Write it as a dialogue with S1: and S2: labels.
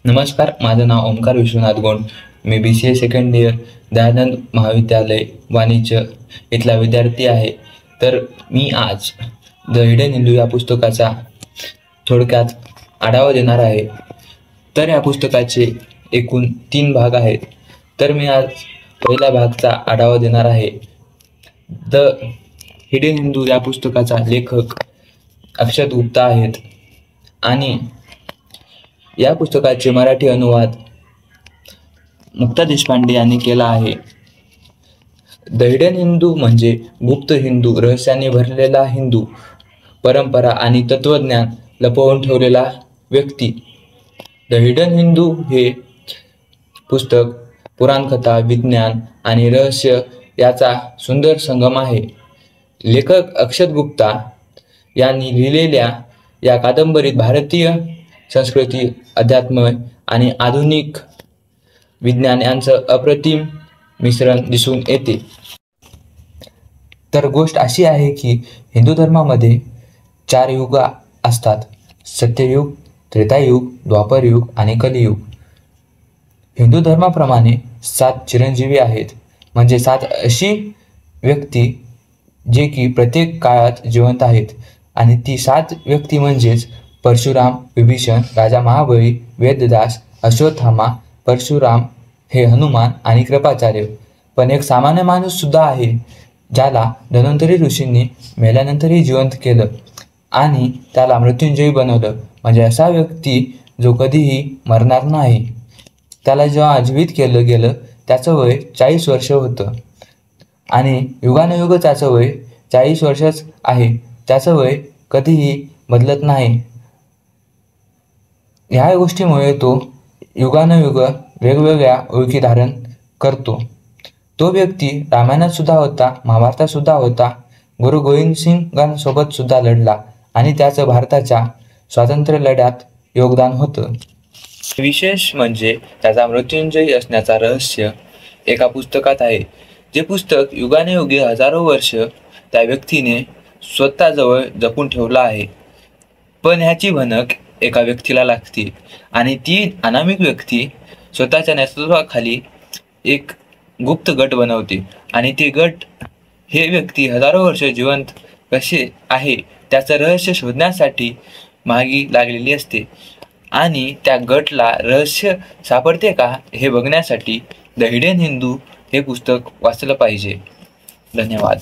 S1: नमस्कार, माझं नाव ओमकार विश्वनाथ गोंड. मी BCA second year Dayanand महाविद्यालय वाणिज्य इथला विद्यार्थी आहे. तर मी आज द हिडन हिंदू या पुस्तकाचा थोडक्यात आढावा देणार आहे. तर या पुस्तकाचे एकूण 3 भाग आहेत. तर मी आज पहिल्या भागाचा आढावा देणार आहे. द हिडन हिंदू या पुस्तकाचा लेखक अक्षत गुप्ता आहेत आणि या पुस्तकाचे मराठी अनुवाद मुक्ता देशपांडे यांनी केला आहे. द हिडन हिंदू म्हणजे गुप्त हिंदू, रहस्याने भरलेला हिंदू, परंपरा आणि तत्वज्ञान लपवून ठेवलेला व्यक्ती. द हिडन हिंदू हे पुस्तक पुराणकथा, विज्ञान आणि रहस्य याचा सुंदर संगम आहे. लेखक अक्षत गुप्ता यांनी लिहिलेल्या या कादंबरीत भारतीय संस्कृती, अध्यात्म आणि आधुनिक विज्ञान यांचं अप्रतिम मिश्रण दिसून येते. तर गोष्ट अशी आहे की हिंदू धर्मामध्ये 4 युग असतात: सत्ययुग, त्रेतायुग, द्वापरयुग आणि कलियुग. हिंदू धर्माप्रमाणे 7 चिरंजीवी आहेत, म्हणजे 7 अशी व्यक्ती जे की प्रत्येक काळात जिवंत आहेत. आणि ती 7 व्यक्ती म्हणजेच परशुराम, विभीषण, राजा महाबळी, वेदव्यास, अश्वत्थामा, परशुराम हे हनुमान आणि कृपाचार्य. पण एक सामान्य माणूस सुद्धा आहे ज्याला धन्वंतरी ऋषींनी मेल्यानंतरही जिवंत केलं आणि त्याला मृत्युंजयी बनवलं. म्हणजे असा व्यक्ती जो कधीही मरणार नाही. त्याला जेव्हा जीवित केलं गेलं त्याचं वय 40 वर्ष होतं आणि युगानुयुग त्याचं वय 40 वर्षच आहे. त्याचं वय कधीही बदलत नाही. ह्या गोष्टीमुळे तो युगानुयुग वेगवेगळ्या ओळखी धारण करतो. तो व्यक्ती रामायणात सुद्धा होता, महाभारतात सुद्धा होता, गुरु गोविंद सिंगांसोबत सुद्धा लढला आणि त्याचं भारताच्या स्वातंत्र्य लढ्यात योगदान होतं. विशेष म्हणजे त्याचा मृत्युंजयी असण्याचा रहस्य एका पुस्तकात आहे. जे पुस्तक युगानुयुगे हजारो वर्ष त्या व्यक्तीने स्वतःजवळ जपून ठेवलं आहे. पण ह्याची भनक एका व्यक्तीला लागते आणि ती अनामिक व्यक्ती स्वतःच्या नेतृत्वाखाली एक गुप्त गट बनवते आणि ते गट हे व्यक्ती हजारो वर्ष जिवंत कसे आहे त्याचं रहस्य शोधण्यासाठी मागे लागलेली असते. आणि त्या गटला रहस्य सापडते का हे बघण्यासाठी द हिडन हिंदू हे पुस्तक वाचलं पाहिजे. धन्यवाद.